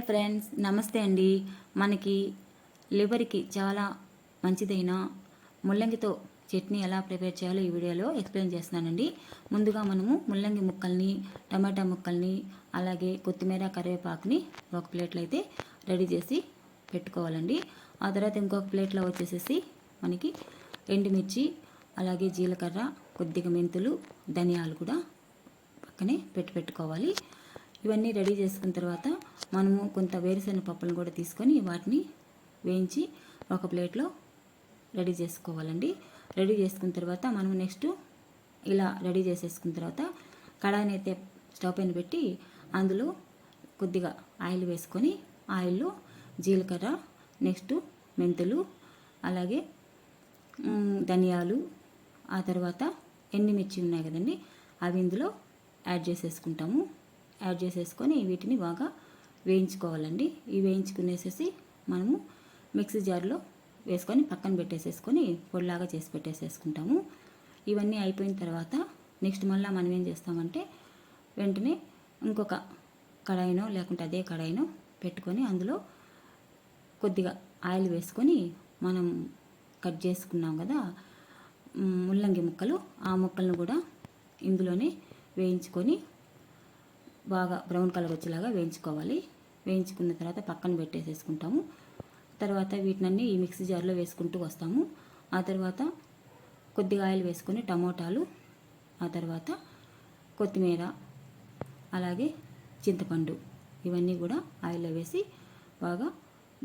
Friends, నమస్తే అండి. మనకి లివర్కి చాలా మంచిదైన ముల్లంగితో చట్నీ ఎలా ప్రిపేర్ చేయాలో ఈ వీడియోలో ఎక్స్ప్లెయిన్ చేస్తున్నానండి. ముందుగా మనము ముల్లంగి ముక్కల్ని, టమాటా ముక్కల్ని, అలాగే కొత్తిమీర, కరివేపాకుని ఒక ప్లేట్లో అయితే రెడీ చేసి పెట్టుకోవాలండి. ఆ తర్వాత ఇంకొక ప్లేట్లో వచ్చేసేసి మనకి ఎండుమిర్చి, అలాగే జీలకర్ర, కొద్దిగా మెంతులు, ధనియాలు కూడా పక్కనే పెట్టుకోవాలి. ఇవన్నీ రెడీ చేసుకున్న తర్వాత మనము కొంత వేరుశెనగ పప్పులను కూడా తీసుకొని వాటిని వేయించి ఒక ప్లేట్లో రెడీ చేసుకోవాలండి. రెడీ చేసుకున్న తర్వాత మనం నెక్స్ట్ ఇలా రెడీ చేసేసుకున్న తర్వాత కడాయిని అయితే స్టవ్ పైన పెట్టి అందులో కొద్దిగా ఆయిల్ వేసుకొని ఆయిల్లో జీలకర్ర, నెక్స్ట్ మెంతులు, అలాగే ధనియాలు, ఆ తర్వాత ఎండుమిర్చి ఉన్నాయి కదండి, అవి ఇందులో యాడ్ చేసేసుకుంటాము. యాడ్ చేసేసుకొని వీటిని బాగా వేయించుకోవాలండి. ఇవి వేయించుకునేసేసి మనము మిక్సీ జార్లో వేసుకొని పక్కన పెట్టేసేసుకొని పొడిలాగా చేసి పెట్టేసేసుకుంటాము. ఇవన్నీ అయిపోయిన తర్వాత నెక్స్ట్ మళ్ళీ మనం ఏం చేస్తామంటే వెంటనే ఇంకొక కడాయినో లేకుంటే అదే కడాయినో పెట్టుకొని అందులో కొద్దిగా ఆయిల్ వేసుకొని మనం కట్ చేసుకున్నాం కదా ముల్లంగి ముక్కలు, ఆ ముక్కలను కూడా ఇందులోనే వేయించుకొని బాగా బ్రౌన్ కలర్ వచ్చేలాగా వేయించుకోవాలి. వేయించుకున్న తర్వాత పక్కన పెట్టేసేసుకుంటాము. తర్వాత వీటినన్నీ ఈ మిక్సీ జార్లో వేసుకుంటూ వస్తాము. ఆ తర్వాత కొద్దిగా ఆయిల్ వేసుకొని టమోటాలు, ఆ తర్వాత కొత్తిమీర, అలాగే చింతపండు, ఇవన్నీ కూడా ఆయిల్లో వేసి బాగా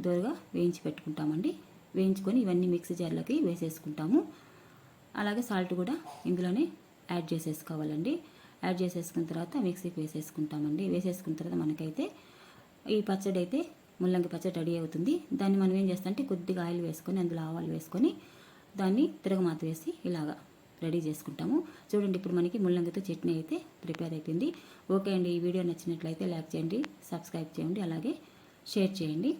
దోరగా వేయించి పెట్టుకుంటామండి. వేయించుకొని ఇవన్నీ మిక్సీ జార్లోకి వేసేసుకుంటాము. అలాగే సాల్ట్ కూడా ఇందులోనే యాడ్ చేసేసుకోవాలండి. యాడ్ చేసేసుకున్న తర్వాత మిక్సీకి వేసేసుకుంటామండి. వేసేసుకున్న తర్వాత మనకైతే ఈ పచ్చడి అయితే ముల్లంగి పచ్చడి రెడీ అవుతుంది. దాన్ని మనం ఏం చేస్తామంటే కొద్దిగా ఆయిల్ వేసుకొని అందులో ఆవాలు వేసుకొని దాన్ని తిరగమాత వేసి ఇలాగా రెడీ చేసుకుంటాము. చూడండి, ఇప్పుడు మనకి ముల్లంగితో చట్నీ అయితే ప్రిపేర్ అయిపోయింది. ఓకే అండి, ఈ వీడియో నచ్చినట్లయితే లైక్ చేయండి, సబ్స్క్రైబ్ చేయండి, అలాగే షేర్ చేయండి.